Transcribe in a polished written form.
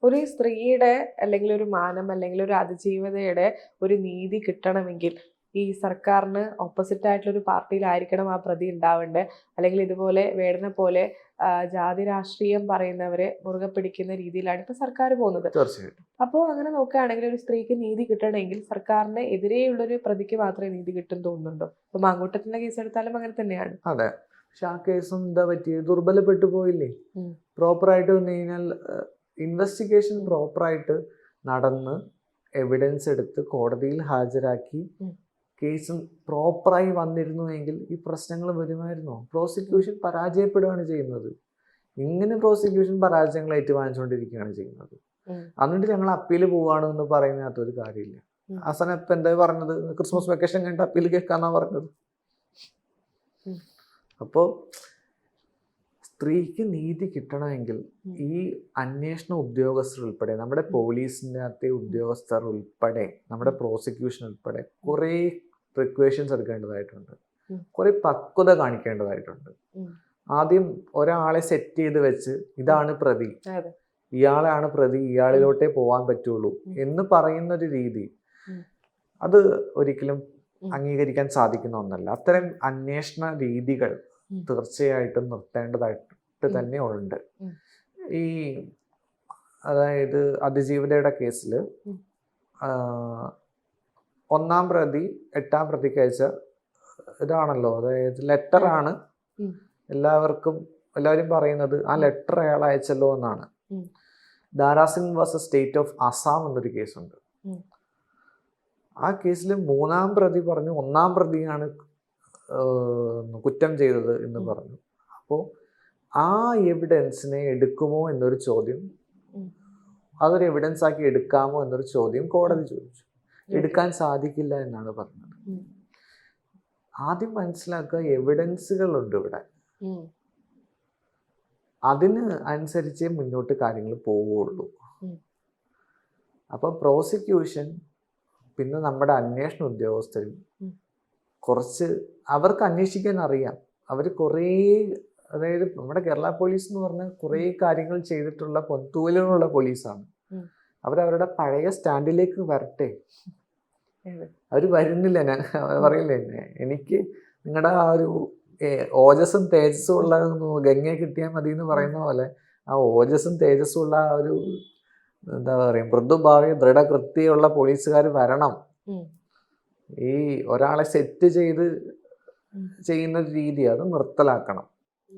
ഒരു സ്ത്രീയുടെ അല്ലെങ്കിൽ ഒരു മാനം അല്ലെങ്കിൽ ഒരു അതിജീവതയുടെ ഒരു നീതി കിട്ടണമെങ്കിൽ ഈ സർക്കാരിന് ഓപ്പോസിറ്റ് ആയിട്ടുള്ള ഒരു പാർട്ടിയിലായിരിക്കണം ആ പ്രതി ഉണ്ടാവേണ്ടത്. അല്ലെങ്കിൽ ഇതുപോലെ വേടനെ പോലെ ജാതി രാഷ്ട്രീയം പറയുന്നവരെ മുറുകെ പിടിക്കുന്ന രീതിയിലാണ് ഇപ്പൊ സർക്കാർ പോകുന്നത്. തീർച്ചയായിട്ടും. അപ്പോൾ അങ്ങനെ നോക്കുകയാണെങ്കിൽ ഒരു സ്ത്രീക്ക് നീതി കിട്ടണമെങ്കിൽ സർക്കാരിന് എതിരെയുള്ളൊരു പ്രതിക്ക് മാത്രമേ നീതി കിട്ടും തോന്നുന്നുണ്ടോ? ഇപ്പൊ മാങ്കൂട്ടത്തിന്റെ കേസ് എടുത്താലും അങ്ങനെ തന്നെയാണ്. അതെ, പക്ഷെ ആ കേസും എന്താ പറ്റിയത്, ദുർബലപ്പെട്ടു പോയില്ലേ? പ്രോപ്പറായിട്ട് വന്നു കഴിഞ്ഞാൽ ഇൻവെസ്റ്റിഗേഷൻ പ്രോപ്പറായിട്ട് നടന്ന് എവിഡൻസ് എടുത്ത് കോടതിയിൽ ഹാജരാക്കി കേസും പ്രോപ്പറായി വന്നിരുന്നു എങ്കിൽ ഈ പ്രശ്നങ്ങൾ വരുമായിരുന്നോ? പ്രോസിക്യൂഷൻ പരാജയപ്പെടുകയാണ് ചെയ്യുന്നത്. ഇങ്ങനെ പ്രോസിക്യൂഷൻ പരാജയങ്ങൾ ഏറ്റുവാങ്ങിച്ചുകൊണ്ടിരിക്കുകയാണ് ചെയ്യുന്നത്. എന്നിട്ട് ഞങ്ങൾ അപ്പീൽ പോവുകയാണെന്ന് പറയുന്നതിനകത്ത് ഒരു കാര്യമില്ല. അവസാനം ഇപ്പം എന്താ പറഞ്ഞത്, ക്രിസ്മസ് വെക്കേഷൻ കഴിഞ്ഞിട്ട് അപ്പീൽ കേൾക്കാന്നാ പറഞ്ഞത്. അപ്പോൾ സ്ത്രീക്ക് നീതി കിട്ടണമെങ്കിൽ ഈ അന്വേഷണ ഉദ്യോഗസ്ഥർ ഉൾപ്പെടെ, നമ്മുടെ പോലീസിൻ്റെ അകത്തെ ഉദ്യോഗസ്ഥർ ഉൾപ്പെടെ, നമ്മുടെ പ്രോസിക്യൂഷൻ ഉൾപ്പെടെ കുറേ പ്രിക്വേഷൻസ് എടുക്കേണ്ടതായിട്ടുണ്ട്, കുറേ പക്വത കാണിക്കേണ്ടതായിട്ടുണ്ട്. ആദ്യം ഒരാളെ സെറ്റ് ചെയ്ത് വെച്ച് ഇതാണ് പ്രതി, ഇയാളാണ് പ്രതി, ഇയാളിലോട്ടേ പോകാൻ പറ്റുള്ളൂ എന്ന് പറയുന്ന ഒരു രീതി അത് ഒരിക്കലും അംഗീകരിക്കാൻ സാധിക്കുന്ന ഒന്നല്ല. അത്തരം അന്വേഷണ രീതികൾ തീർച്ചയായിട്ടും നിർത്തേണ്ടതായിട്ട് തന്നെ ഉണ്ട്. ഈ അതായത് അതിജീവിതയുടെ കേസിൽ ഒന്നാം പ്രതി എട്ടാം പ്രതിക്ക് അയച്ച ഇതാണല്ലോ, അതായത് ലെറ്ററാണ് എല്ലാവരും പറയുന്നത് ആ ലെറ്റർ അയാൾ അയച്ചല്ലോ എന്നാണ്. Dhara Singh versus state of Assam എന്നൊരു കേസുണ്ട്. ആ കേസിൽ മൂന്നാം പ്രതി പറഞ്ഞു ഒന്നാം പ്രതിയാണ് കുറ്റം ചെയ്തത് എന്ന് പറഞ്ഞു. അപ്പോൾ ആ എവിഡൻസിനെ എടുക്കുമോ എന്നൊരു ചോദ്യം, അതൊരു എവിഡൻസ് ആക്കി എടുക്കാമോ എന്നൊരു ചോദ്യം കോടതി ചോദിച്ചു. എടുക്കാൻ സാധിക്കില്ല എന്നാണ് പറഞ്ഞത്. ആദ്യം മനസ്സിലാക്കുക, എവിഡൻസുകളുണ്ട് ഇവിടെ, അതിന് അനുസരിച്ചേ മുന്നോട്ട് കാര്യങ്ങൾ പോവുകയുള്ളൂ. അപ്പൊ പ്രോസിക്യൂഷൻ പിന്നെ നമ്മുടെ അന്വേഷണ ഉദ്യോഗസ്ഥരും കുറച്ച്, അവർക്ക് അന്വേഷിക്കാൻ അറിയാം. അവർ കുറേ, അതായത് നമ്മുടെ കേരള പോലീസ് എന്ന് പറഞ്ഞാൽ കുറേ കാര്യങ്ങൾ ചെയ്തിട്ടുള്ള പൊന്തൂലുള്ള പോലീസാണ്. അവരവരുടെ പഴയ സ്റ്റാൻഡിലേക്ക് വരട്ടെ. അവർ വരുന്നില്ല. ഞാൻ പറയില്ലേ, എനിക്ക് നിങ്ങളുടെ ആ ഒരു ഓജസ്സും തേജസ്സും ഉള്ള ഗംഗയെ കിട്ടിയാൽ മതി എന്ന് പറയുന്ന പോലെ ആ ഓജസ്സും തേജസ്സും ഉള്ള ആ ഒരു എന്താ പറയുക മൃദുഭാവി ദൃഢകൃത്യമുള്ള പോലീസുകാർ വരണം. ഈ ഒരാളെ സെറ്റ് ചെയ്ത് ചെയ്യുന്ന രീതി അത് നിർത്തലാക്കണം.